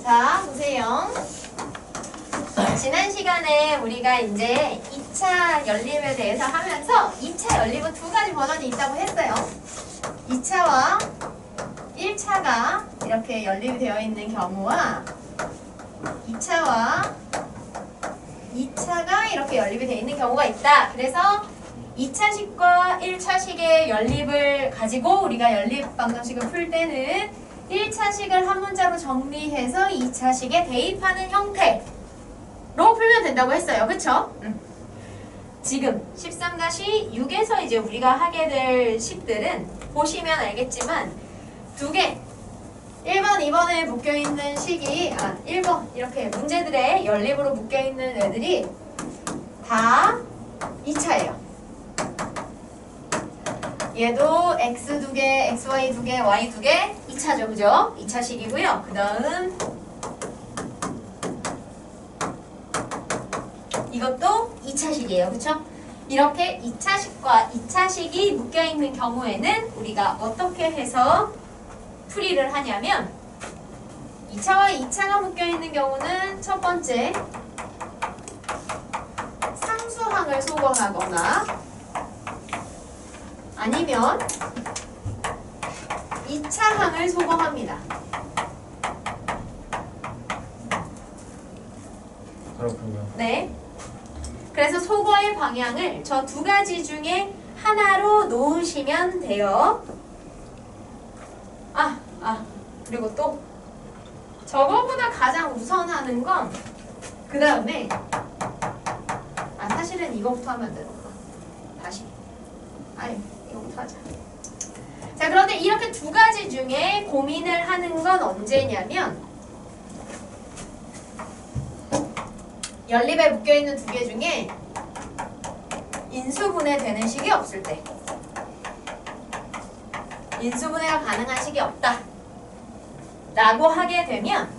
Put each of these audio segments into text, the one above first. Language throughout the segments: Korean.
자, 보세요. 지난 시간에 우리가 이제 2차 연립에 대해서 하면서 2차 연립은 두 가지 버전이 있다고 했어요. 2차와 1차가 이렇게 연립이 되어 있는 경우와 2차와 2차가 이렇게 연립이 되어 있는 경우가 있다. 그래서 2차식과 1차식의 연립을 가지고 우리가 연립 방정식을 풀 때는 1차식을 한 문자로 정리해서 2차식에 대입하는 형태로 풀면 된다고 했어요. 그쵸? 지금 13-6에서 이제 우리가 하게 될 식들은 보시면 알겠지만 두 개 1번, 2번에 묶여있는 식이 1번 이렇게 문제들의 연립으로 묶여있는 애들이 다 2차예요. 얘도 x 2개, xy 2개, y 2개 2차죠. 그죠? 2차식이고요. 그 다음 이것도 2차식이에요. 그쵸? 이렇게 2차식과 2차식이 묶여있는 경우에는 우리가 어떻게 해서 풀이를 하냐면 2차와 2차가 묶여있는 경우는 첫 번째 상수항을 소거하거나 아니면 2차항을 소거합니다. 그렇군요. 네. 그래서 소거의 방향을 저 두 가지 중에 하나로 놓으시면 돼요. 그리고 또 저거보다 가장 우선하는 건 그 다음에 사실은 이거부터 하면 되는구나. 다시 이거부터 하자. 자, 그런데 이렇게 두 가지 중에 고민을 하는 건 언제냐면 연립에 묶여있는 두 개 중에 인수분해 되는 식이 없을 때, 인수분해가 가능한 식이 없다 라고 하게 되면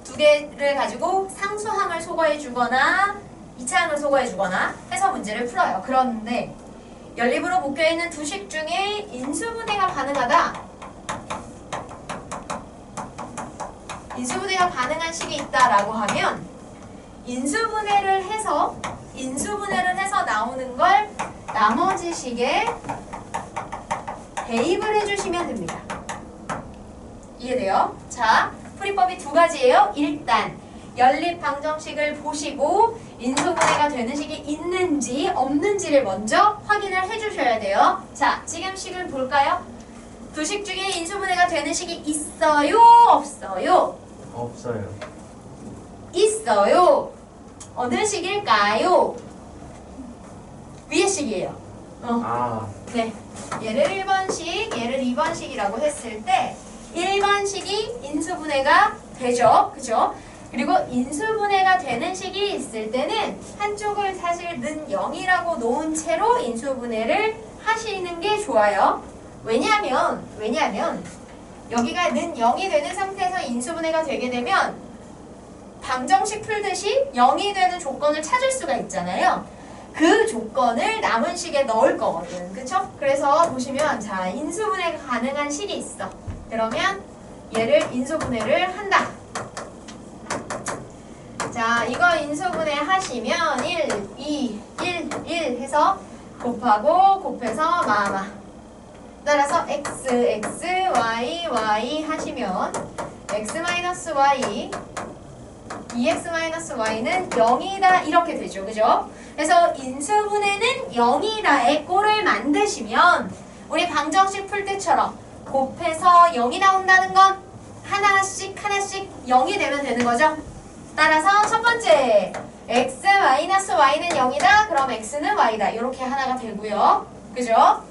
두 개를 가지고 상수항을 소거해 주거나 2차항을 소거해 주거나 해서 문제를 풀어요. 그런데 연립으로 묶여있는 두 식 중에 인수분해가 가능하다, 인수분해가 가능한 식이 있다라고 하면 인수분해를 해서 나오는 걸 나머지 식에 대입을 해주시면 됩니다. 이해돼요? 자, 풀이법이 두 가지예요. 일단 연립 방정식을 보시고 인수분해가 되는 식이 있는지 없는지를 먼저 확인을 해주셔야 돼요. 자, 지금 식을 볼까요? 두 식 중에 인수분해가 되는 식이 있어요? 없어요? 없어요. 있어요. 어느 식일까요? 위에 식이에요. 네. 얘를 1번식, 얘를 2번식이라고 했을 때 1번식이 인수분해가 되죠. 그죠? 그리고 인수분해가 되는 식이 있을 때는 한쪽을 사실 는 0이라고 놓은 채로 인수분해를 하시는 게 좋아요. 왜냐하면 여기가 는 0이 되는 상태에서 인수분해가 되게 되면 방정식 풀듯이 0이 되는 조건을 찾을 수가 있잖아요. 그 조건을 남은 식에 넣을 거거든. 그쵸? 그래서 보시면 자, 인수분해가 가능한 식이 있어. 그러면 얘를 인수분해를 한다. 자, 이거 인수분해 하시면 1, 2, 1 해서 곱해서 마마. 따라서 x, y, y 하시면 x-y 2x-y는 0이다 이렇게 되죠. 그죠? 그래서 인수분해는 0이다의 꼴을 만드시면 우리 방정식 풀 때처럼 곱해서 0이 나온다는 건 하나씩 0이 되면 되는 거죠. 따라서 첫 번째 x-y는 0이다. 그럼 x는 y다. 이렇게 하나가 되고요. 그죠?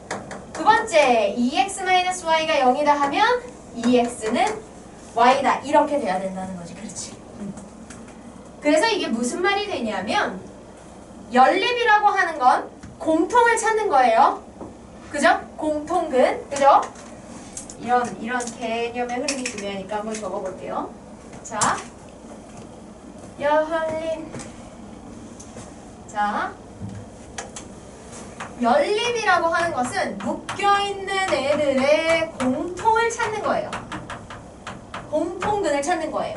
두 번째 2x-y가 0이다 하면 2x는 y다. 이렇게 돼야 된다는 거지. 그렇지? 그래서 이게 무슨 말이 되냐면 연립이라고 하는 건 공통을 찾는 거예요. 그죠? 공통근. 그죠? 이런 개념의 흐름이 중요하니까 한번 적어볼게요. 자, 연립. 자, 연립이라고 하는 것은 묶여있는 애들의 공통을 찾는 거예요. 공통근을 찾는 거예요.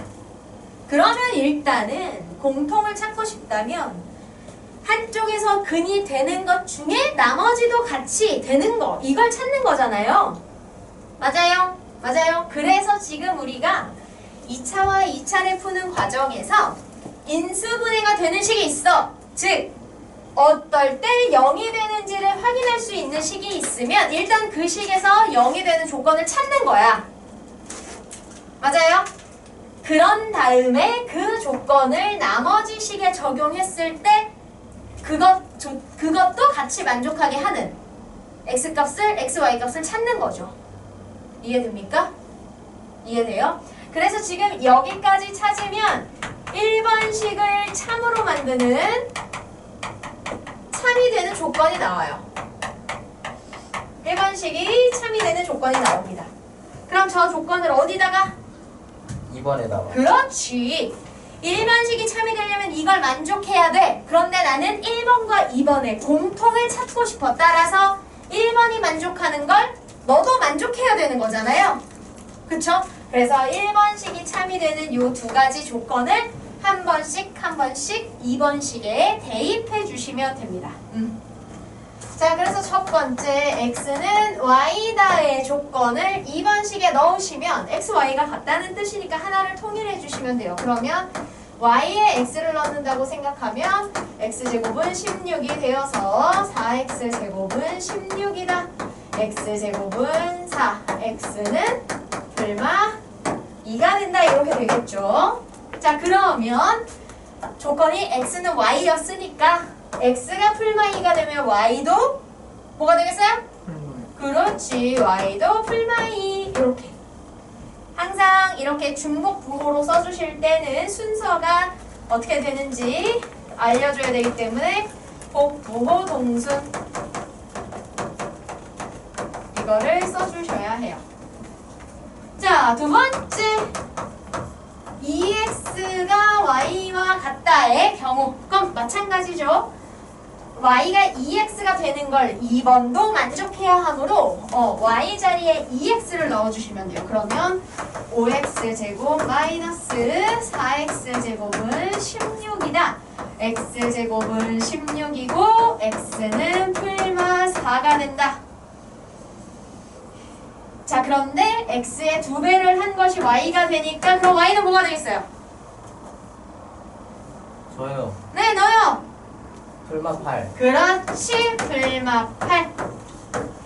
그러면 일단은 공통을 찾고 싶다면 한쪽에서 근이 되는 것 중에 나머지도 같이 되는 거, 이걸 찾는 거잖아요. 맞아요? 맞아요. 그래서 지금 우리가 2차와 2차를 푸는 과정에서 인수분해가 되는 식이 있어. 즉 어떨 때 0이 되는지를 확인할 수 있는 식이 있으면 일단 그 식에서 0이 되는 조건을 찾는 거야. 맞아요? 그런 다음에 그 조건을 나머지 식에 적용했을 때 그것도 같이 만족하게 하는 x값을, xy값을 찾는 거죠. 이해됩니까? 이해돼요? 그래서 지금 여기까지 찾으면 1번식을 참으로 만드는 참이 되는 조건이 나와요. 1번식이 참이 되는 조건이 나옵니다. 그럼 저 조건을 어디다가? 2번에다가. 그렇지. 1번식이 참이 되려면 이걸 만족해야 돼. 그런데 나는 1번과 2번의 공통을 찾고 싶어. 따라서 1번이 만족하는 걸 너도 만족해야 되는 거잖아요. 그쵸? 그래서 1번식이 참이 되는 이 두 가지 조건을 한 번씩 2번식에 대입해 주시면 됩니다. 자, 그래서 첫 번째 x는 y다의 조건을 2번식에 넣으시면 x, y가 같다는 뜻이니까 하나를 통일해 주시면 돼요. 그러면 y에 x를 넣는다고 생각하면 x제곱은 16이 되어서 4x제곱은 16이다. x제곱은 4, x는 불마 2가 된다. 이렇게 되겠죠. 자, 그러면 조건이 x는 y였으니까 x가 풀마 2가 되면 y도 뭐가 되겠어요? 그렇지. y도 풀마 2. 이렇게. 항상 이렇게 중복 부호로 써주실 때는 순서가 어떻게 되는지 알려줘야 되기 때문에 복부호 동순 이거를 써주셔야 해요. 자, 두 번째 2x가 y와 같다의 경우 그럼 마찬가지죠. y가 2x가 되는 걸 2번도 만족해야 하므로 y 자리에 2x를 넣어주시면 돼요. 그러면 5x제곱 마이너스 4x제곱은 16이다. x제곱은 16이고 x는 풀마 4가 된다. 자, 그런데 x의 2배를 한 것이 y가 되니까 그럼 y는 뭐가 되겠어요? 저요. 네, 넣어요. 풀마 8. 그렇지. 풀마 8.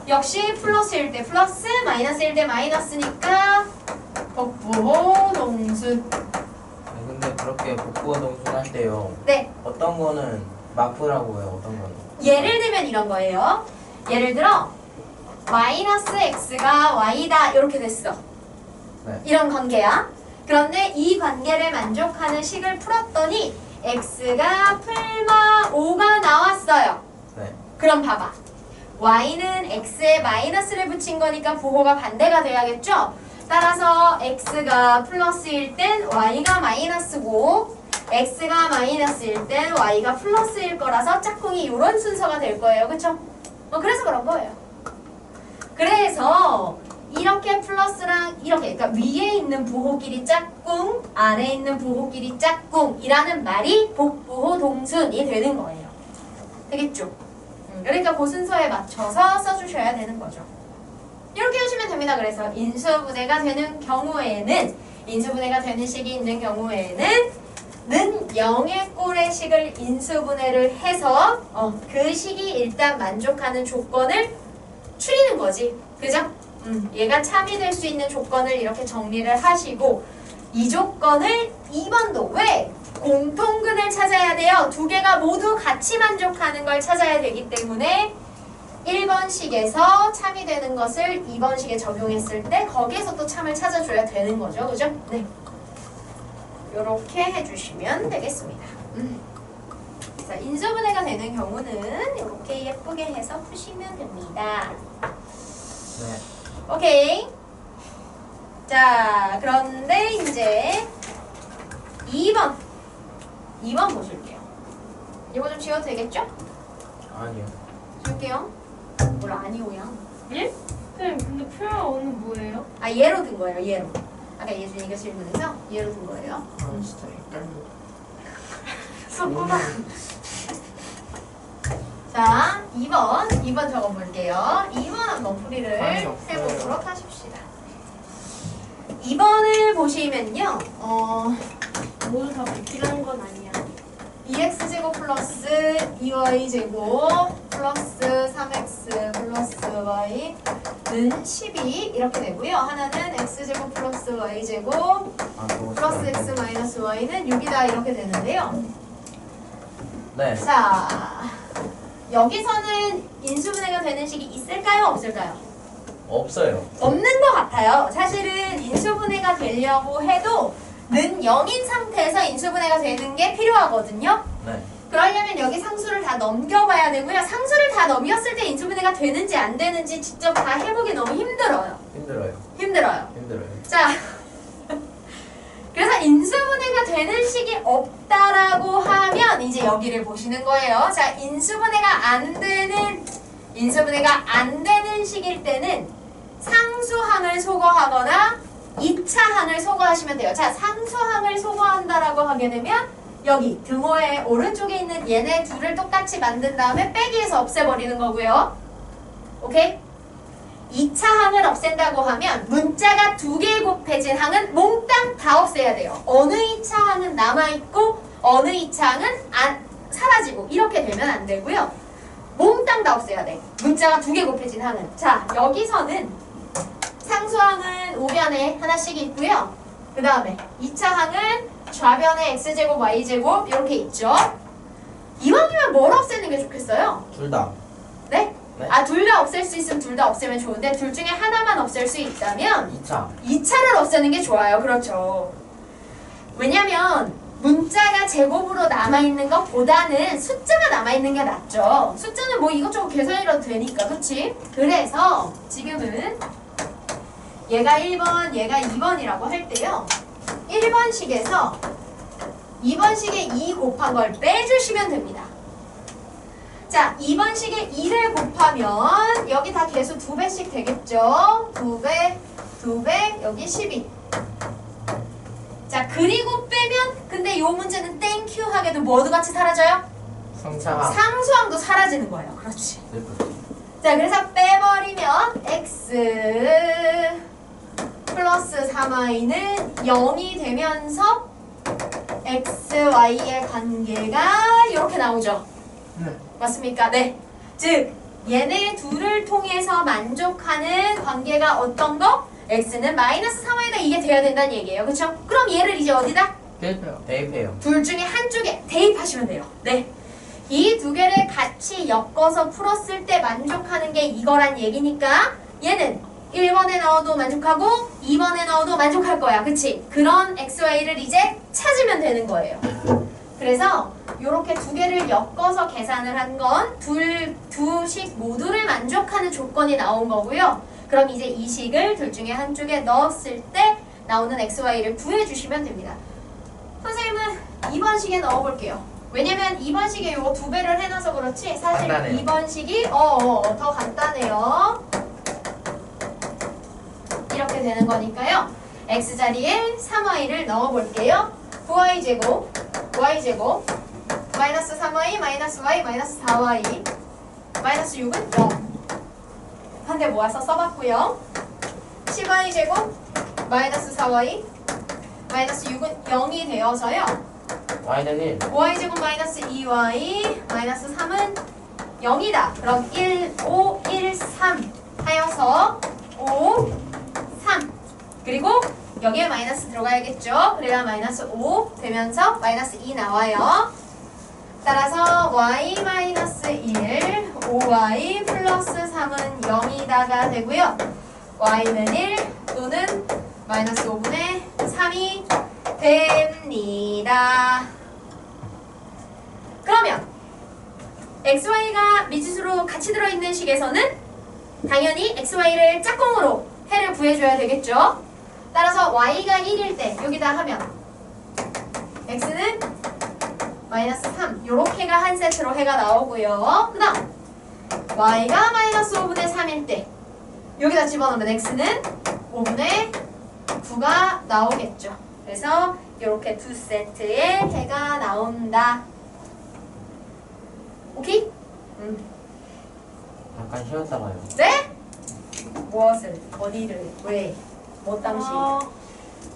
역시 플러스일 때 플러스, 마이너스일 때 마이너스니까 복부호 동순. 근데 그렇게 복부호 동순할 때요. 네. 어떤 거는 마프라고 해요. 어떤 거는. 예를 들면 이런 거예요. 예를 들어 마이너스 x가 y다 이렇게 됐어. 네. 이런 관계야. 그런데 이 관계를 만족하는 식을 풀었더니 x가 풀마 5가 나왔어요. 네. 그럼 봐봐. y는 x에 마이너스를 붙인 거니까 부호가 반대가 돼야겠죠? 따라서 x가 플러스일 땐 y가 마이너스고 x가 마이너스일 땐 y가 플러스일 거라서 짝꿍이 이런 순서가 될 거예요. 그쵸? 그래서 그런 거예요. 그래서 이렇게 플러스랑 이렇게 그러니까 위에 있는 부호끼리 짝꿍, 아래에 있는 부호끼리 짝꿍이라는 말이 복부호 동순이 되는 거예요. 되겠죠? 그러니까 그 순서에 맞춰서 써주셔야 되는 거죠. 이렇게 하시면 됩니다. 그래서 인수분해가 되는 경우에는 인수분해가 되는 식이 있는 경우에는 는 0의 꼴의 식을 인수분해를 해서 그 식이 일단 만족하는 조건을 추리는 거지. 그죠? 얘가 참이 될 수 있는 조건을 이렇게 정리를 하시고 이 조건을 2번도 왜? 공통근을 찾아야 돼요. 두 개가 모두 같이 만족하는 걸 찾아야 되기 때문에 1번식에서 참이 되는 것을 2번식에 적용했을 때 거기에서 또 참을 찾아줘야 되는 거죠. 그죠? 네. 요렇게 해주시면 되겠습니다. 자, 인수분해가 되는 경우는 이렇게 예쁘게 해서 푸시면 됩니다. 네. 오케이. 자, 그런데 이제 2번 보실게요. 이거 좀 지워도 되겠죠? 아니요. 지울게요. 뭘 아니오야? 예? 선생님 근데 풀마 5는 뭐예요? 아, 얘로 든 거예요. 얘로. 아까 예준이가 질문해서 얘로 둔 거예요. 아 진짜 헷갈려. 속구만. 자, 2번 적어볼게요. 2번 한번 풀이를 감이 없어요. 해보도록 하십시다. 2번을 보시면요, 모두 다 필요한 건 아니야. 2x제곱 플러스 2y제곱 플러스 3x 플러스 y는 12 이렇게 되고요. 하나는 x제곱 플러스 y제곱 아 그거 플러스 싫어. x 마이너스 y는 6이다 이렇게 되는데요. 네. 자, 여기서는 인수분해가 되는 식이 있을까요? 없을까요? 없어요. 없는 것 같아요. 사실은 인수분해가 되려고 해도 는 0인 상태에서 인수분해가 되는 게 필요하거든요. 네. 그러려면 여기 상수를 다 넘겨봐야 되고요. 상수를 다 넘겼을 때 인수분해가 되는지 안 되는지 직접 다 해보기 너무 힘들어요. 힘들어요. 자, 그래서 인수분해가 되는 식이 없다라고 하면 이제 여기를 보시는 거예요. 자, 인수분해가 안 되는 식일 때는 상수항을 소거하거나 2차 항을 소거하시면 돼요. 자, 상수항을 소거한다라고 하게 되면 여기 등호의 오른쪽에 있는 얘네 둘을 똑같이 만든 다음에 빼기해서 없애버리는 거고요. 오케이? 2차 항을 없앤다고 하면 문자가 2개 곱해진 항은 몽땅 다 없애야 돼요. 어느 2차 항은 남아있고 어느 2차 항은 사라지고 이렇게 되면 안 되고요. 몽땅 다 없애야 돼. 문자가 2개 곱해진 항은. 자, 여기서는 상수항은 우변에 하나씩 있고요. 그 다음에 2차 항은 좌변에 x제곱 y제곱 이렇게 있죠. 이왕이면 뭘 없애는 게 좋겠어요? 둘 다. 네? 네. 아, 둘 다 없앨 수 있으면 둘 다 없애면 좋은데 둘 중에 하나만 없앨 수 있다면 2차. 2차를 없애는 게 좋아요. 그렇죠. 왜냐면 문자가 제곱으로 남아있는 것보다는 숫자가 남아있는 게 낫죠. 숫자는 뭐 이것저것 계산이라도 되니까, 그치? 그래서 지금은 얘가 1번, 얘가 2번이라고 할 때요. 1번식에서 2번식에 2 곱한 걸 빼주시면 됩니다. 자, 2번식에 2를 곱하면 여기 다 개수 2배씩 되겠죠? 2배, 2배, 여기 12. 자, 그리고 빼면 근데 요 문제는 땡큐 하게도 뭐도 같이 사라져요? 상차가. 상수항도 사라지는 거예요. 그렇지. 슬프지. 자, 그래서 빼버리면 x 플러스 3y는 0이 되면서 x, y의 관계가 이렇게 나오죠. 네. 맞습니까? 네. 즉, 얘네 둘을 통해서 만족하는 관계가 어떤 거? x는 마이너스 3y다 이게 돼야 된다는 얘기예요. 그쵸? 그럼 얘를 이제 어디다? 대입해요. 둘 중에 한쪽에 대입하시면 돼요. 네. 이 두 개를 같이 엮어서 풀었을 때 만족하는 게 이거란 얘기니까 얘는 1번에 넣어도 만족하고 2번에 넣어도 만족할 거야. 그치? 그런 xy를 이제 찾으면 되는 거예요. 그래서 이렇게 두 개를 엮어서 계산을 한 건 두 식 모두를 만족하는 조건이 나온 거고요. 그럼 이제 이 식을 둘 중에 한쪽에 넣었을 때 나오는 xy를 구해주시면 됩니다. 선생님은 2번 식에 넣어볼게요. 왜냐면 2번 식에 요거 2배를 해놔서 그렇지 사실 간단해요. 2번 식이 더 간단해요. 이렇게 되는 거니까요. x자리에 3y를 넣어볼게요. 9y제곱, y제곱, 마이너스 3y, 마이너스 y, 마이너스 4y, 마이너스 6은 0. 한 개 모아서 써봤고요. 10y제곱, 마이너스 4y, 마이너스 6은 0이 되어서요. y는 1. 5y제곱 마이너스 2y, 마이너스 3은 0이다. 그럼 1, 5, 1, 3 하여서 5, 3. 그리고 여기에 마이너스 들어가야겠죠. 그래야 마이너스 5 되면서 마이너스 2 나와요. 따라서 y 마이너스 1, 5y 플러스 3은 0이다가 되고요. y는 1 또는 마이너스 5분의 3이 됩니다. 그러면 xy가 미지수로 같이 들어있는 식에서는 당연히 xy를 짝꿍으로 해를 구해줘야 되겠죠. 따라서 y가 1일 때 여기다 하면 x는 마이너스 3 요렇게가 한 세트로 해가 나오고요. 그 다음 y가 마이너스 5분의 3일 때 여기다 집어넣으면 x는 5분의 9가 나오겠죠. 그래서 이렇게 두 세트의 해가 나온다. 오케이? 잠깐 쉬었다가요. 네? 무엇을? 어디를? 왜? 뭐 당시?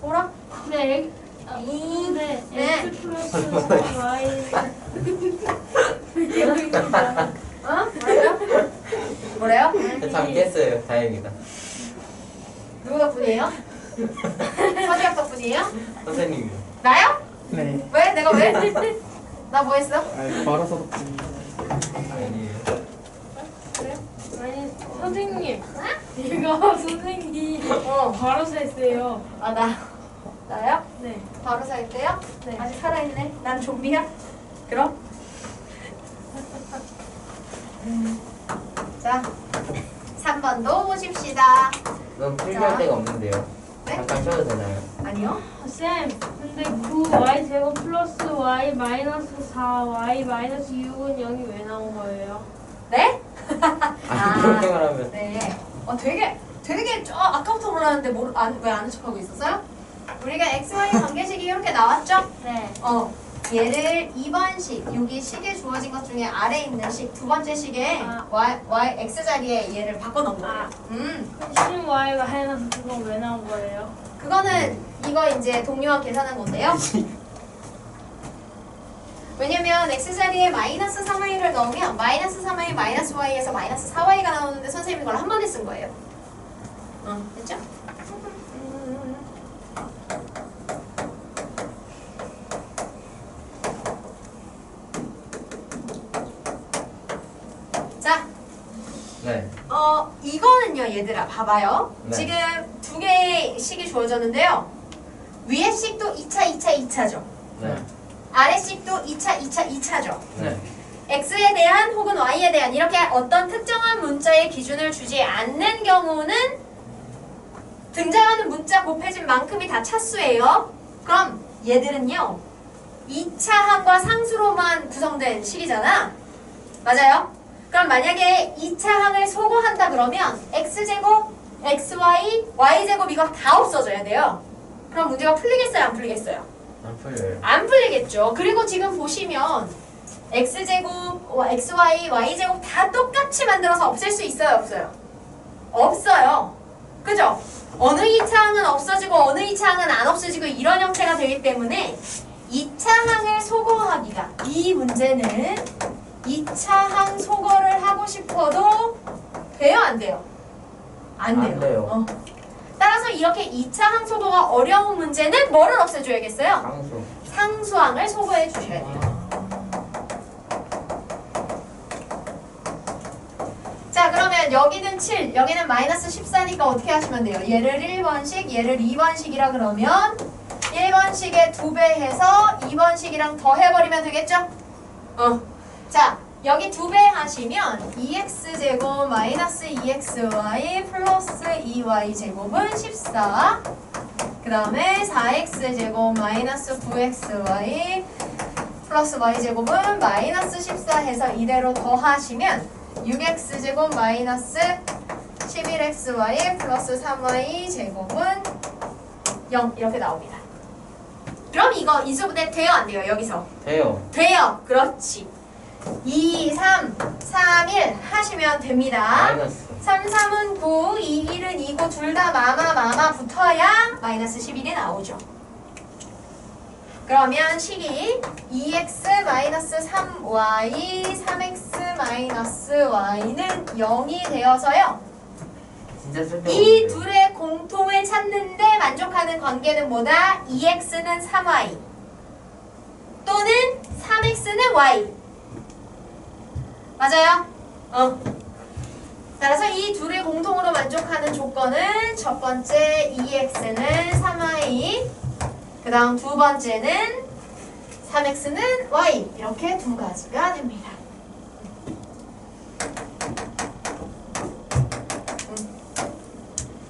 뭐라? 네. 네. X 플러스 Y. 어? 뭐래요? 뭐래요? 잠 깼어요. 다행이다. 누구 덕분이에요? 서지혁 덕분이에요? 선생님이요. 나요? 네. 왜? 내가 왜? 나 뭐 했어? 아, 말아서 아니에요. 그래요? 아니 선생님. 이거 선생님 바로 셌어요. 아, 나요? 네. 바로 살 때요? 네. 아직 살아있네? 난 좀비야? 그럼? 자, 3번도 보십시다. 너무 자. 풀리할 데가 없는데요. 네? 잠깐 쉬어도 되나요? 아니요? 쌤, 근데 9y 제곱 플러스 y 마이너스 4y 마이너스 6은 0이 왜 나온 거예요? 네? 아니 그렇게 말하면 네. 되게 아까부터 몰랐는데 왜 아는 척하고 있었어요? 우리가 XY 관계식이 이렇게 나왔죠? 네. 얘를 2번식, 여기 식에 주어진 것 중에 아래에 있는 식, 두 번째 식에 X 자리에 얘를 바꿔놓은 거예요. 10y 마이너스 그건 왜 나온 거예요? 그거는 이거 이제 동료와 계산한 건데요. 왜냐면 X 자리에 마이너스 3y를 넣으면 마이너스 3y 마이너스 y에서 마이너스 4y가 나오는데 선생님이 그걸 한 번에 쓴 거예요. 됐죠? 자, 네. 이거는요, 얘들아, 봐봐요. 네. 지금 두 개의 식이 주어졌는데요. 위에 식도 2차, 2차, 2차죠. 네. 아래 식도 2차, 2차, 2차죠. 네. x에 대한 혹은 y에 대한 이렇게 어떤 특정한 문자의 기준을 주지 않는 경우는 등장하는 문자 곱해진 만큼이 다 차수예요. 그럼 얘들은요, 2차 항과 상수로만 구성된 식이잖아. 맞아요? 그럼 만약에 2차 항을 소거한다 그러면 x제곱, xy, y제곱 이거 다 없어져야 돼요. 그럼 문제가 풀리겠어요? 안 풀리겠어요? 안 풀려요. 안 풀리겠죠. 그리고 지금 보시면 x제곱, xy, y제곱 다 똑같이 만들어서 없앨 수 있어요? 없어요? 없어요. 그죠? 어느 2차 항은 없어지고 어느 2차 항은 안 없어지고 이런 형태가 되기 때문에 2차 항을 소거하기가, 이 문제는 2차 항 소거를 하고 싶어도 돼요? 안 돼요? 안 돼요. 안 돼요. 따라서 이렇게 2차 항 소거가 어려운 문제는 뭐를 없애줘야겠어요? 상수. 상수항을 소거해 주셔야 돼요. 자, 그러면 여기는 7, 여기는 마이너스 14니까 어떻게 하시면 돼요? 얘를 1번식, 얘를 2번식이라 그러면 1번식에 2배 해서 2번식이랑 더해버리면 되겠죠? 자, 여기 2배 하시면 2x제곱 마이너스 2xy 플러스 2y제곱은 14. 그 다음에 4x제곱 마이너스 9xy 플러스 y제곱은 마이너스 14 해서 이대로 더하시면 6x제곱 마이너스 11xy 플러스 3y제곱은 0 이렇게 나옵니다. 그럼 이거 인수분해 돼요? 안 돼요? 여기서? 돼요. 돼요. 그렇지. 2, 3, 3, 1 하시면 됩니다. 마이너스. 3, 3은 9, 2, 1은 2고 둘 다 마마 붙어야 마이너스 11이 나오죠. 그러면 식이 2x 마이너스 3y, 3x 마이너스 y는 0이 되어서요. 진짜 쓸데없는데. 이 둘의 공통을 찾는데 만족하는 관계는 뭐다? 2x는 3y 또는 3x는 y. 맞아요? 따라서 이 둘의 공통으로 만족하는 조건은 첫 번째 2x는 3y, 그 다음 두 번째는 3x는 y. 이렇게 두 가지가 됩니다.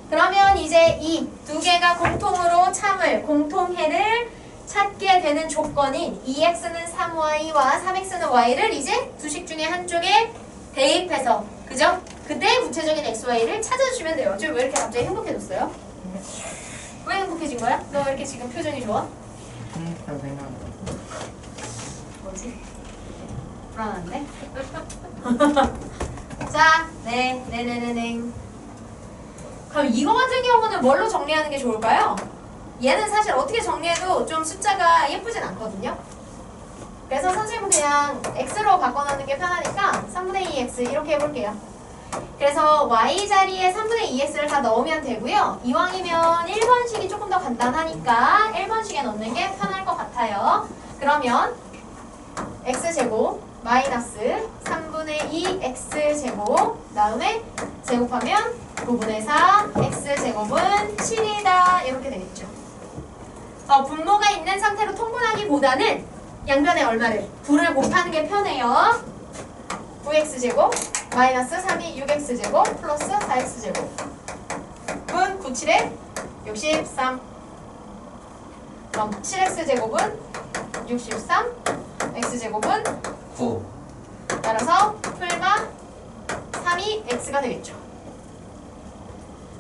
그러면 이제 이 두 개가 공통으로 참을, 공통해를 찾게 되는 조건인 2x는 3y와 3x는 y를 이제 두 식 중에 한쪽에 대입해서, 그죠? 그때 구체적인 xy를 찾아주시면 돼요. 왜 이렇게 갑자기 행복해졌어요? 왜 행복해진 거야? 너 왜 이렇게 지금 표정이 좋아? 그런 생각. 뭐지? 불안한데? 자, 네네네네. 그럼 이거 같은 경우는 뭘로 정리하는 게 좋을까요? 얘는 사실 어떻게 정리해도 좀 숫자가 예쁘진 않거든요. 그래서 선생님은 그냥 x로 바꿔놓는 게 편하니까 3분의 2x 이렇게 해볼게요. 그래서 y 자리에 3분의 2x를 다 넣으면 되고요. 이왕이면 1번식이 조금 더 간단하니까 1번식에 넣는 게 편할 것 같아요. 그러면 x제곱 마이너스 3분의 2x제곱 다음에 제곱하면 9분의 4 x제곱은 7이다 이렇게 되겠죠. 분모가 있는 상태로 통분하기보다는 양변에 얼마를? 9를 곱하는 게 편해요. 9x제곱 마이너스 3이 6x제곱 플러스 4x제곱 은 9, 7에 63. 그럼 7x제곱은 63 x제곱은 9. 따라서 풀마 3이 x가 되겠죠.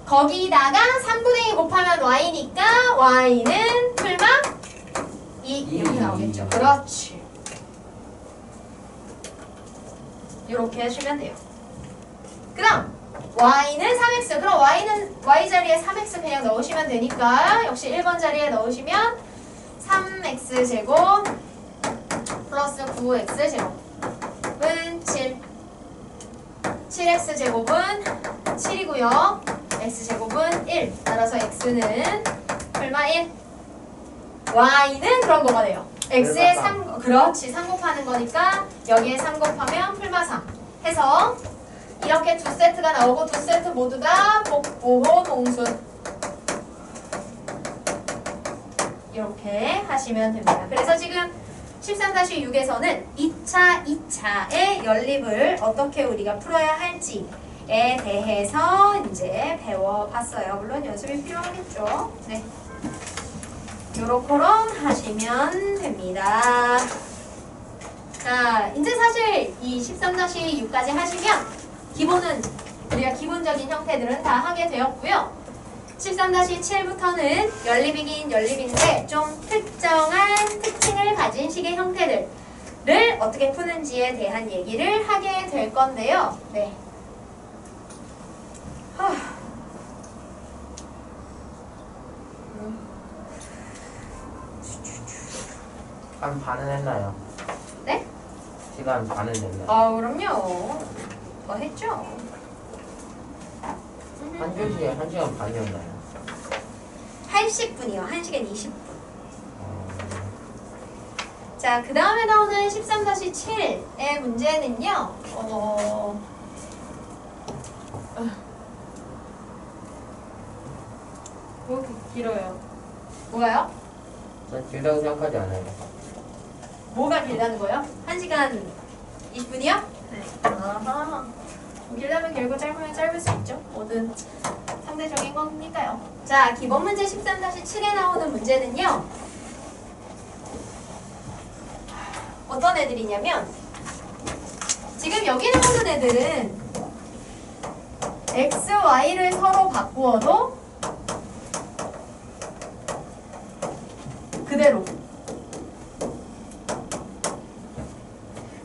거기다가 3분의 2 곱하면 y니까 y는 풀마 2 이렇게 나오겠죠. 그렇지. 이렇게 하시면 돼요. 그럼 y는 3x. 그럼 y는 y 자리에 3x 그냥 넣으시면 되니까 역시 1번 자리에 넣으시면 3x제곱 플러스 9x제곱은 7. 7x제곱은 7이고요. x제곱은 1. 따라서 x는 얼마 1. y는 그럼 뭐가 돼요? x에 3, 그렇지. 3 곱하는 거니까 여기에 3 곱하면 풀마 3 해서 이렇게 두 세트가 나오고 두 세트 모두 다 복부호 동순 이렇게 하시면 됩니다. 그래서 지금 13-6에서는 2차의 연립을 어떻게 우리가 풀어야 할지에 대해서 이제 배워봤어요. 물론 연습이 필요하겠죠. 네. 요렇게럼 하시면 됩니다. 자, 이제 사실 이 13-6까지 하시면 기본은 우리가 기본적인 형태들은 다 하게 되었고요. 13-7부터는 연립이긴 연립인데 좀 특정한 특징을 가진 식의 형태들을 어떻게 푸는지에 대한 얘기를 하게 될 건데요. 네. 시간 반은 했나요? 네? 시간 반은 됐나요? 그럼요. 뭐 했죠? 1시간 반이었나요? 80분이요. 1시간 20분. 자, 그 다음에 나오는 13-7의 문제는요. 왜 이렇게 길어요? 뭐가요? 전 길다고 생각하지 않아요. 뭐가 길다는 거예요? 1시간 20분이요? 네. 아하. 길다면 길고 짧으면 짧을 수 있죠. 뭐든 상대적인 거니까요. 자, 기본 문제 13-7에 나오는 문제는요. 어떤 애들이냐면 지금 여기 나오는 애들은 x, y를 서로 바꾸어도 그대로.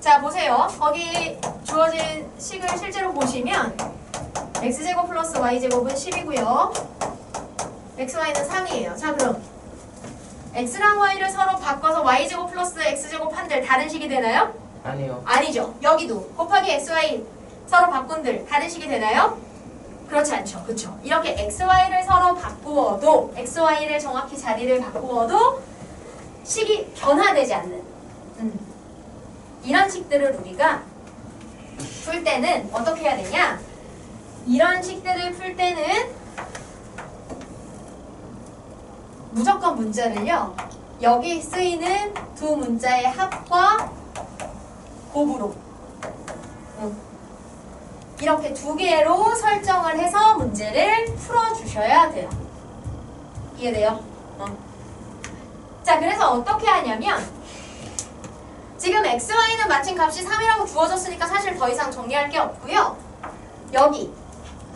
자, 보세요. 거기 주어진 식을 실제로 보시면 x제곱 플러스 y제곱은 10이고요. xy는 3이에요. 자, 그럼 x랑 y를 서로 바꿔서 y제곱 플러스 x제곱 한들 다른 식이 되나요? 아니요. 아니죠. 여기도 곱하기 xy 서로 바꾼들 다른 식이 되나요? 그렇지 않죠. 그쵸? 이렇게 xy를 서로 바꾸어도 xy를 정확히 자리를 바꾸어도 식이 변화되지 않는 이런 식들을 우리가 풀 때는 어떻게 해야 되냐? 이런 식들을 풀 때는 무조건 문자를요. 여기 쓰이는 두 문자의 합과 곱으로 이렇게 두 개로 설정을 해서 문제를 풀어주셔야 돼요. 이해돼요? 자, 그래서 어떻게 하냐면 지금 xy는 마침 값이 3이라고 주어졌으니까 사실 더 이상 정리할 게 없고요. 여기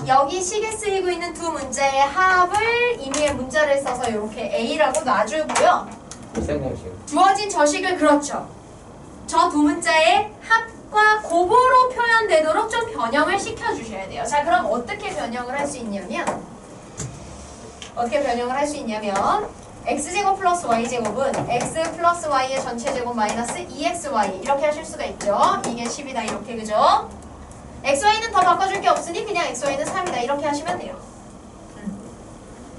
여기 식에 쓰이고 있는 두 문자의 합을 임의의 문자를 써서 이렇게 A라고 놔주고요. 일생공식. 주어진 저식을 그렇죠. 저 두 문자의 합과 곱으로 표현되도록 좀 변형을 시켜주셔야 돼요. 자, 그럼 어떻게 변형을 할 수 있냐면 x제곱 플러스 y제곱은 x 플러스 y의 전체 제곱 마이너스 2xy 이렇게 하실 수가 있죠. 이게 10이다 이렇게, 그죠? xy는 더 바꿔줄 게 없으니 그냥 xy는 3이다 이렇게 하시면 돼요.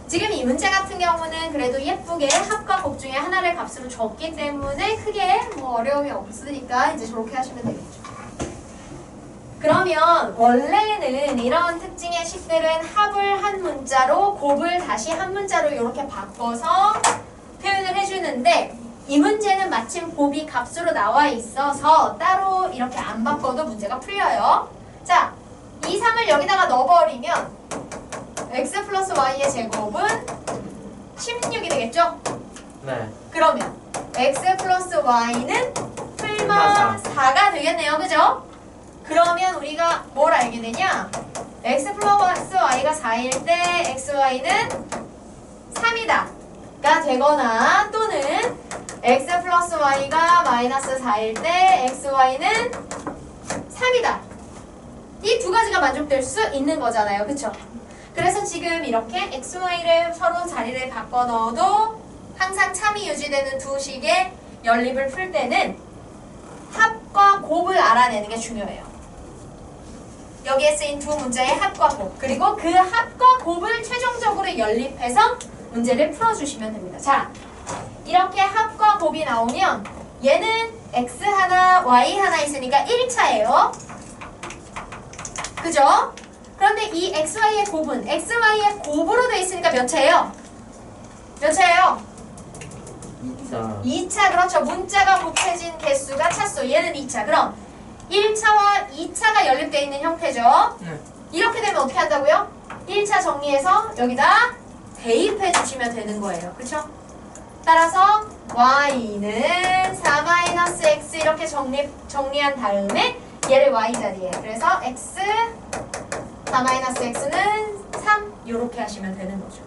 지금 이 문제 같은 경우는 그래도 예쁘게 합과 곱 중에 하나를 값으로 줬기 때문에 크게 뭐 어려움이 없으니까 이제 저렇게 하시면 되겠죠. 그러면 원래는 이런 특징의 식들은 합을 한 문자로 곱을 다시 한 문자로 이렇게 바꿔서 표현을 해주는데 이 문제는 마침 곱이 값으로 나와 있어서 따로 이렇게 안 바꿔도 문제가 풀려요. 자, 이 3을 여기다가 넣어버리면 x 플러스 y의 제곱은 16이 되겠죠? 네. 그러면 x 플러스 y는 풀마 4가 되겠네요. 그죠? 그러면 우리가 뭘 알게 되냐? x 플러스 y가 4일 때 xy는 3이다 가 되거나 또는 x 플러스 y가 마이너스 4일 때 xy는 3이다. 이 두 가지가 만족될 수 있는 거잖아요. 그쵸? 그래서 지금 이렇게 x, y를 서로 자리를 바꿔 넣어도 항상 참이 유지되는 두 식의 연립을 풀 때는 합과 곱을 알아내는 게 중요해요. 여기에 쓰인 두 문제의 합과 곱, 그리고 그 합과 곱을 최종적으로 연립해서 문제를 풀어주시면 됩니다. 자, 이렇게 합과 곱이 나오면 얘는 x 하나, y 하나 있으니까 1차예요. 그죠? 그런데 이 xy의 곱은 xy의 곱으로 되어 있으니까 몇 차예요? 몇 차예요? 2차. 2차, 그렇죠. 문자가 곱해진 개수가 차수. 얘는 2차. 그럼 1차와 2차가 연립되어 있는 형태죠. 네. 이렇게 되면 어떻게 한다고요? 1차 정리해서 여기다 대입해 주시면 되는 거예요. 그쵸? 따라서 y는 4-x 이렇게 정리한 다음에 얘를 y 자리에, 그래서 x 4-x는 3 이렇게 하시면 되는 거죠.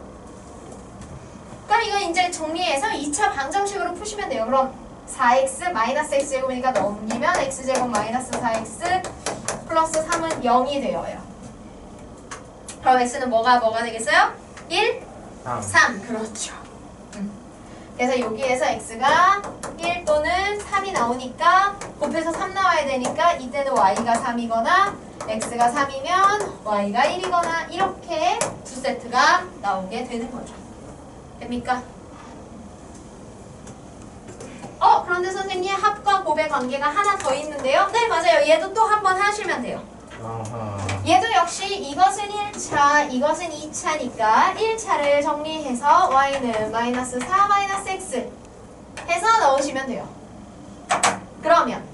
그럼 이거 이제 정리해서 2차 방정식으로 푸시면 돼요. 그럼 4x 마이너스 x제곱이니까 넘기면 x제곱 마이너스 4x 플러스 3은 0이 되어요. 그럼 x는 뭐가 되겠어요? 1, 3. 그렇죠. 그래서 여기에서 x가 1 또는 3이 나오니까 곱해서 3 나와야 되니까 이때는 y가 3이거나 x가 3이면 y가 1이거나 이렇게 두 세트가 나오게 되는 거죠. 됩니까? 그런데 선생님 합과 곱의 관계가 하나 더 있는데요? 네, 맞아요. 얘도 또 한 번 하시면 돼요. 아하. 얘도 역시 이것은 1차, 이것은 2차니까 1차를 정리해서 y는 마이너스 4 마이너스 x 해서 넣으시면 돼요. 그러면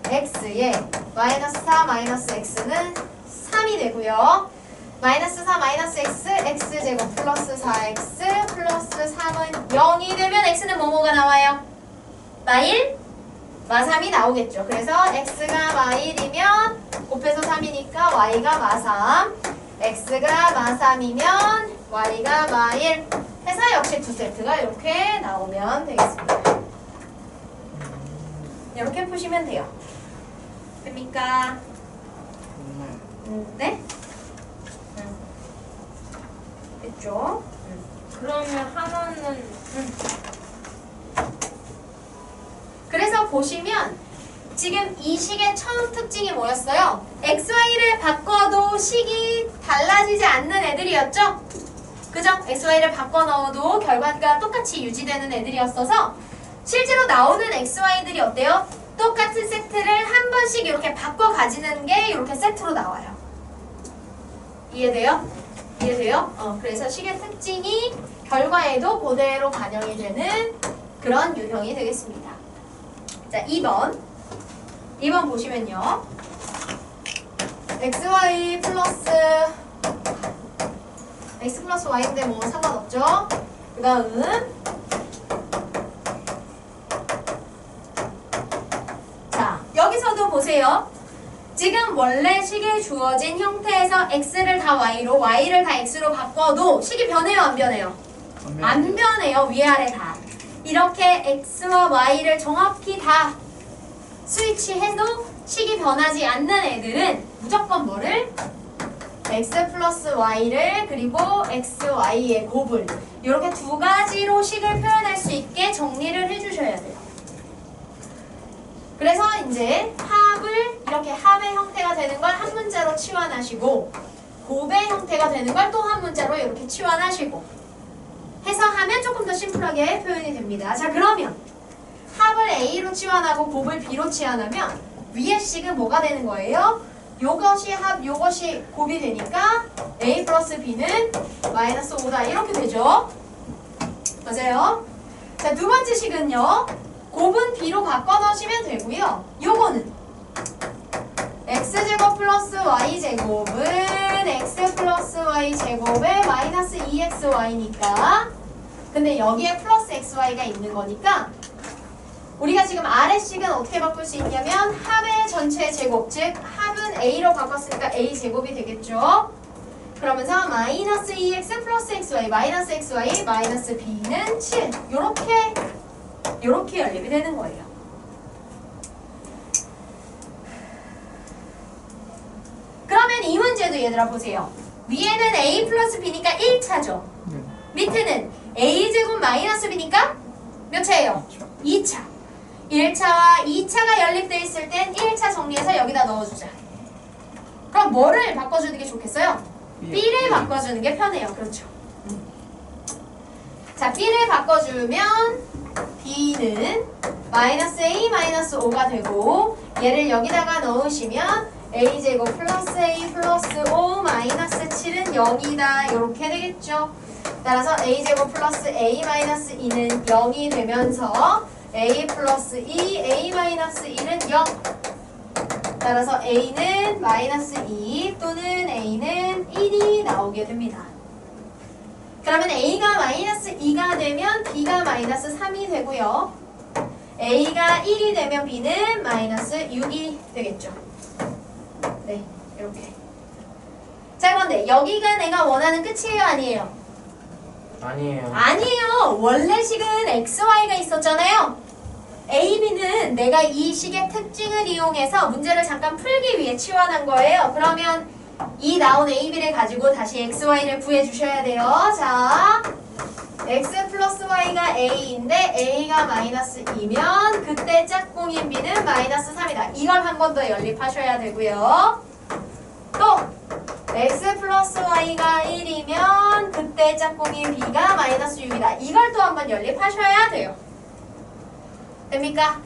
x에 마이너스 4 마이너스 x는 3이 되고요. 마이너스 4 마이너스 x, x제곱 플러스 4x 플러스 3은 0이 되면 x는 뭐뭐가 나와요? 마1, 마3이 나오겠죠. 그래서 x가 마1이면 곱해서 3이니까 y가 마3, x가 마3이면 y가 마1 해서 역시 두 세트가 이렇게 나오면 되겠습니다. 이렇게 푸시면 돼요. 됩니까? 네? 됐죠? 그러면 하나는 그래서 보시면 지금 이 식의 처음 특징이 뭐였어요? XY를 바꿔도 식이 달라지지 않는 애들이었죠? 그죠? XY를 바꿔 넣어도 결과가 똑같이 유지되는 애들이었어서 실제로 나오는 XY들이 어때요? 똑같은 세트를 한 번씩 이렇게 바꿔 가지는 게 이렇게 세트로 나와요. 이해돼요? 이해돼요? 그래서 식의 특징이 결과에도 그대로 반영이 되는 그런 유형이 되겠습니다. 자, 2번 보시면요. xy 플러스 x 플러스 y인데 뭐 상관없죠? 그 다음 자, 여기서도 보세요. 지금 원래 식에 주어진 형태에서 x를 다 y로, y를 다 x로 바꿔도 식이 변해요, 안 변해요? 안 변해요, 위아래 다. 이렇게 x와 y를 정확히 다 스위치해도 식이 변하지 않는 애들은 무조건 뭐를? x 플러스 y를 그리고 xy의 곱을 이렇게 두 가지로 식을 표현할 수 있게 정리를 해주셔야 돼요. 그래서 이제 합을 이렇게 합의 형태가 되는 걸 한 문자로 치환하시고 곱의 형태가 되는 걸 또 한 문자로 이렇게 치환하시고 해서 하면 조금 더 심플하게 표현이 됩니다. 자, 그러면 합을 A로 치환하고 곱을 B로 치환하면 위의 식은 뭐가 되는 거예요? 요것이 합, 요것이 곱이 되니까 A 플러스 B는 마이너스 5다 이렇게 되죠? 맞아요? 자, 두 번째 식은요. 곱은 B로 바꿔 넣으시면 되고요. 요거는 x제곱 플러스 y제곱은 x 플러스 y제곱에 마이너스 2xy니까 근데 여기에 플러스 xy가 있는 거니까 우리가 지금 아래식은 어떻게 바꿀 수 있냐면 합의 전체 제곱, 즉 합은 a로 바꿨으니까 a제곱이 되겠죠. 그러면서 마이너스 2x 플러스 xy 마이너스 xy 마이너스 b는 7 요렇게 연립이 되는 거예요. 그러면 이 문제도 얘들아 보세요. 위에는 a 플러스 b니까 1차죠. 밑에는 a제곱 마이너스 b니까 몇 차예요? 2차. 1차와 2차가 연립되어 있을 땐 1차 정리해서 여기다 넣어주자. 그럼 뭐를 바꿔주는 게 좋겠어요? b를 바꿔주는 게 편해요. 그렇죠. 자, b를 바꿔주면 b는 마이너스 a 마이너스 5가 되고 얘를 여기다가 넣으시면 a제곱 플러스 a 플러스 5 마이너스 7은 0이다 이렇게 되겠죠. 따라서 a제곱 플러스 a 마이너스 2는 0이 되면서 a 플러스 2 a 마이너스 1은 0. 따라서 a는 마이너스 2 또는 a는 1이 나오게 됩니다. 그러면 a가 마이너스 2가 되면 b가 마이너스 3이 되고요. a가 1이 되면 b는 마이너스 6이 되겠죠. 네, 이렇게. 자, 그런데 여기가 내가 원하는 끝이에요, 아니에요? 아니에요. 아니에요. 원래 식은 xy가 있었잖아요. a, b는 내가 이 식의 특징을 이용해서 문제를 잠깐 풀기 위해 치환한 거예요. 그러면 이 나온 a, b를 가지고 다시 xy를 구해주셔야 돼요. 자, x 플러스 y가 a인데 a가 마이너스 2면 그때 짝꿍인 b는 마이너스 3이다. 이걸 한 번 더 연립하셔야 되고요. 또 x 플러스 y가 1이면 그때 짝꿍인 b가 마이너스 6이다. 이걸 또 한 번 연립하셔야 돼요. 됩니까?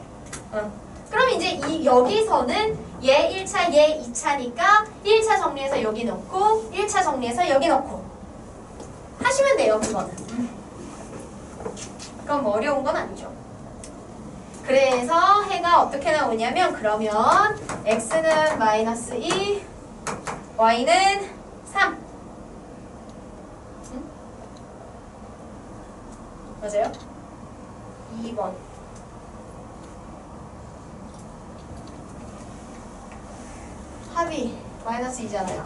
그럼 이제 여기서는 얘 1차, 얘 2차니까 1차 정리해서 여기 넣고 1차 정리해서 여기 넣고 하시면 돼요, 그거는. 그럼 뭐 어려운 건 아니죠. 그래서 해가 어떻게 나오냐면 그러면 x는 마이너스 2, y는 3. 맞아요? 2번. 합이 마이너스 2잖아요.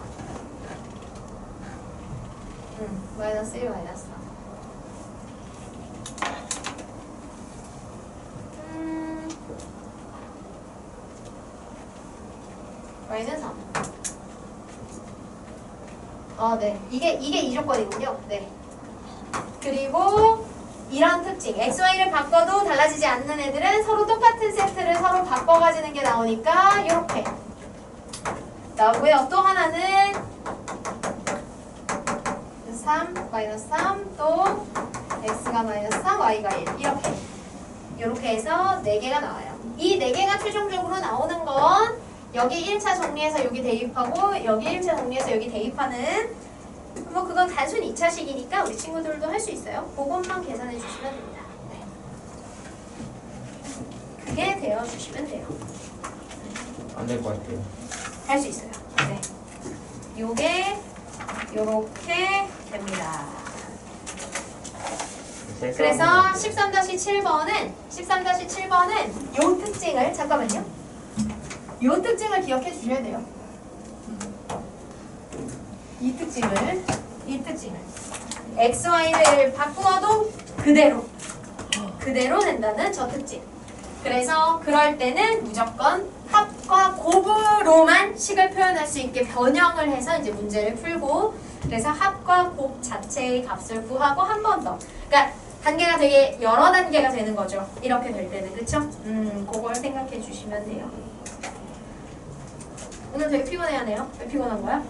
마이너스 1, 마이너스 3. y는 3. 네. 이게 이 조건이군요. 네. 그리고 이런 특징. xy를 바꿔도 달라지지 않는 애들은 서로 똑같은 세트를 서로 바꿔 가지는 게 나오니까 이렇게 나오고요. 또 하나는 3, 마이너스 3, 또 x가 마이너스 3, y가 1. 이렇게 해서 4개가 나와요. 이 4개가 최종적으로 나오는 건 여기 1차 정리해서 여기 대입하고 여기 1차 정리해서 여기 대입하는 뭐 그건 단순 2차식이니까 우리 친구들도 할 수 있어요. 그것만 계산해 주시면 됩니다. 네. 그게 되어 주시면 돼요. 안 될 것 같아요. 할 수 있어요. 네. 요게 요렇게 됩니다. 그래서 13-7번은 요 특징을 잠깐만요. 이 특징을 기억해 주셔야 돼요. 이 특징을 XY를 바꾸어도 그대로 된다는 저 특징. 그래서 그럴 때는 무조건 합과 곱으로만 식을 표현할 수 있게 변형을 해서 이제 문제를 풀고, 그래서 합과 곱 자체의 값을 구하고 한 번 더. 그러니까 단계가 되게 여러 단계가 되는 거죠. 이렇게 될 때는. 그쵸? 그걸 생각해 주시면 돼요. 오늘 되게 피곤해하네요. 왜 피곤한 거야?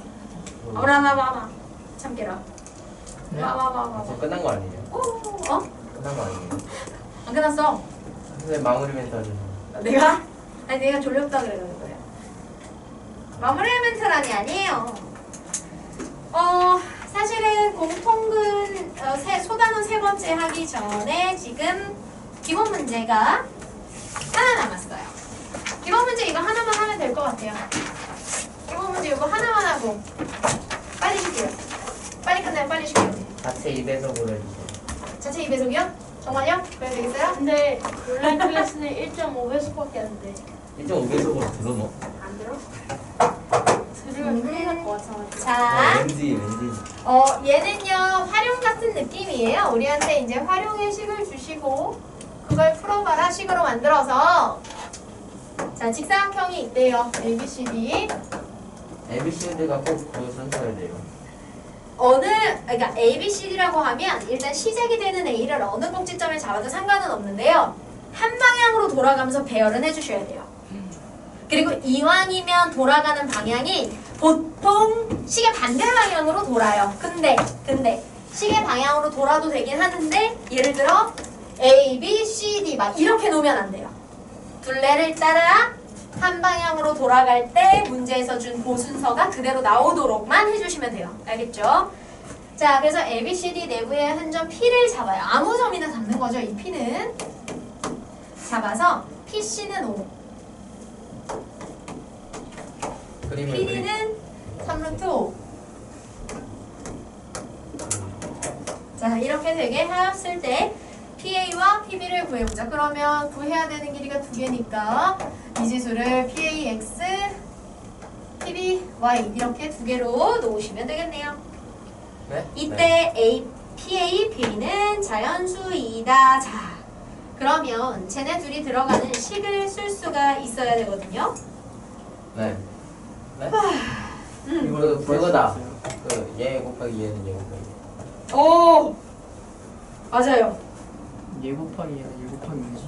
와봐. 참깨라. 와봐. 벌써 끝난 거 아니에요? 어? 끝난 거 아니에요? 안 끝났어. 선생님 마무리 멘트 해주세요. 내가? 아니 내가 졸렸다 그러는 거야. 마무리 멘트란이 아니에요. 사실은 공통근 소단원 세 번째 하기 전에 지금 기본 문제가 하나 남았어요. 기본 문제 이거 하나만 하면 될 것 같아요. 기본 문제 이거 하나만 하고 빨리 쉴게요. 빨리 끝내면 빨리 쉴게요. 자체 2배속으로 해주세요. 자체 2배속이요? 정말요? 그래야 되겠어요? 근데 온라인 클래스는 1.5배속밖에 안 돼. 1.5배속으로 들어 뭐? 안 들어? 들으면 큰일 날것 같아가지고. 자, 왠지. 얘는요 활용 같은 느낌이에요. 우리한테 이제 활용의 식을 주시고 그걸 풀어봐라 식으로 만들어서, 자 직사각형이 있대요. ABCD. ABCD가 꼭 그 순서여야 돼요. 그러니까 ABCD라고 하면 일단 시작이 되는 A를 어느 꼭지점에 잡아도 상관은 없는데요. 한 방향으로 돌아가면서 배열은 해주셔야 돼요. 그리고 이왕이면 돌아가는 방향이 보통 시계 반대 방향으로 돌아요. 근데 시계 방향으로 돌아도 되긴 하는데, 예를 들어 A, B, C, D 막 이렇게 놓으면 안 돼요. 둘레를 따라 한 방향으로 돌아갈 때 문제에서 준 그 순서가 그대로 나오도록만 해주시면 돼요. 알겠죠? 자, 그래서 A, B, C, D 내부의 한 점 P를 잡아요. 아무 점이나 잡는 거죠. 이 P는 잡아서 PC는 5, PD는 3루트 5. 자, 이렇게 되게 하였을 때 PA와 PB를 구해보자. 그러면 구해야 되는 길이가 두 개니까 미지수를 PAX, PBY 이렇게 두 개로 놓으시면 되겠네요. 네? 이때 PA, PB는 자연수이다. 자, 그러면 쟤네 둘이 들어가는 식을 쓸 수가 있어야 되거든요. 네. 이거 그거다. 얘 곱하기 얘는 얘 곱하기. 오! 맞아요. 얘 곱하기 얘 곱하기 2지.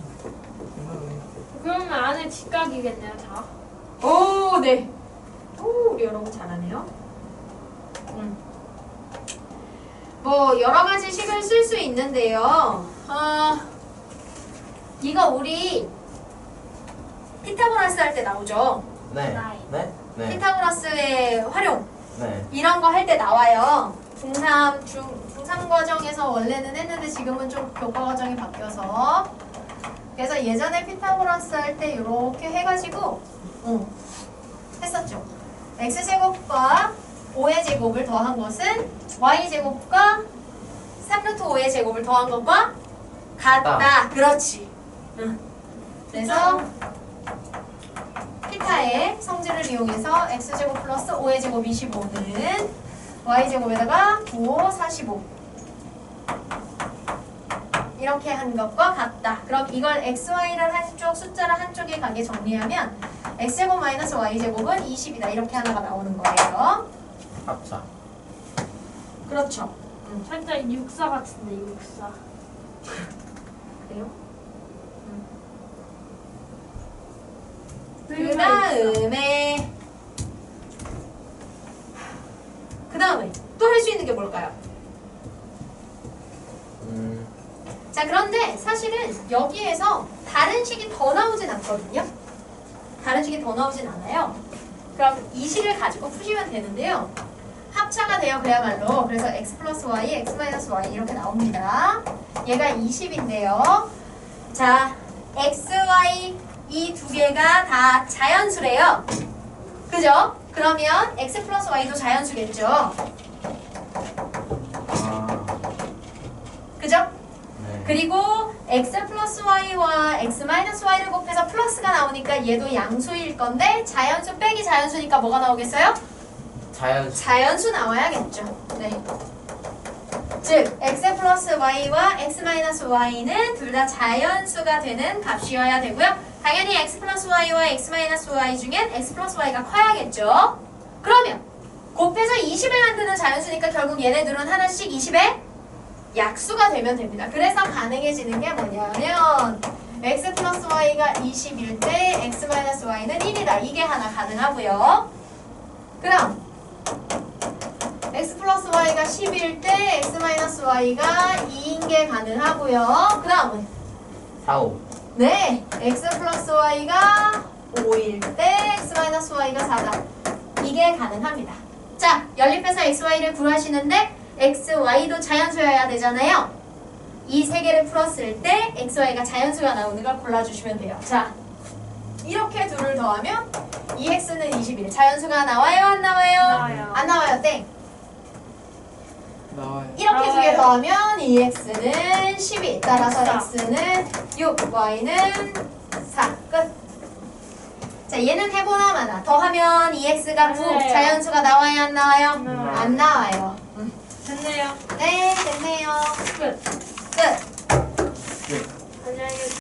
그러면 안에 직각이겠네요, 다. 오, 네. 오, 우리 여러분 잘하네요. 뭐 여러 가지 식을 쓸 수 있는데요. 이거 우리 피타고라스 할 때 나오죠. 네. 피타고라스의 활용 네. 이런 거 할 때 나와요. 중3 과정에서 원래는 했는데 지금은 좀 교과 과정이 바뀌어서, 그래서 예전에 피타고라스 할 때 이렇게 해가지고 했었죠. x제곱과 5의 제곱을 더한 것은 y제곱과 3루트 5의 제곱을 더한 것과 같다. 그렇지. 그래서 피타의 성질을 이용해서 x제곱 플러스 5의 제곱 25는 y제곱에다가 9, 45 이렇게 한 것과 같다. 그럼 이걸 xy를 한쪽, 숫자를 한쪽에 가게 정리하면 x제곱 마이너스 y제곱은 20이다. 이렇게 하나가 나오는 거예요. 합차. 그렇죠. 살짝 육사 같은데, 육사. 그래요? 그 다음에 또 할 수 있는 게 뭘까요? 자, 그런데 사실은 여기에서 다른 식이 더 나오진 않거든요. 다른 식이 더 나오진 않아요. 그럼 이 식을 가지고 푸시면 되는데요. 합차가 돼요, 그야말로. 그래서 x 플러스 y, x 마이너스 y 이렇게 나옵니다. 얘가 20인데요. 자, x, y 이 두 개가 다 자연수래요. 그죠? 그러면 x 플러스 y도 자연수겠죠. 그죠? 네. 그리고 x 플러스 y와 x 마이너스 y를 곱해서 플러스가 나오니까 얘도 양수일 건데 자연수 빼기 자연수니까 뭐가 나오겠어요? 자연수. 자연수 나와야겠죠. 네. 즉 x 플러스 y와 x 마이너스 y는 둘 다 자연수가 되는 값이어야 되고요. 당연히 x 플러스 y와 x 마이너스 y 중엔 x 플러스 y가 커야겠죠. 그러면 곱해서 20을 만드는 자연수니까 결국 얘네들은 하나씩 20의 약수가 되면 됩니다. 그래서 가능해지는 게 뭐냐면 x 플러스 y가 20일 때 x 마이너스 y는 1이다. 이게 하나 가능하고요. 그럼 x 플러스 y가 10일 때 x 마이너스 y가 2인 게 가능하고요. 그 다음은 4, 5. 네, x 플러스 y가 5일 때 x 마이너스 y가 4다. 이게 가능합니다. 자, 연립해서 x, y를 구하시는데 x, y도 자연수여야 되잖아요. 이 세 개를 풀었을 때 x, y가 자연수가 나오는 걸 골라주시면 돼요. 자, 이렇게 둘을 더하면 2x는 21. 자연수가 나와요? 안 나와요? 나와요. 안 나와요. 땡. 나와요. 이렇게 두 개 나와요. 더하면 2x는 12. 따라서 4. x는 6, y는 4. 끝. 자, 얘는 해보나 마나. 더하면 2x가 9. 맞아요. 자연수가 나와요? 안 나와요? 나와요. 안 나와요. 됐네요. 네, 됐네요.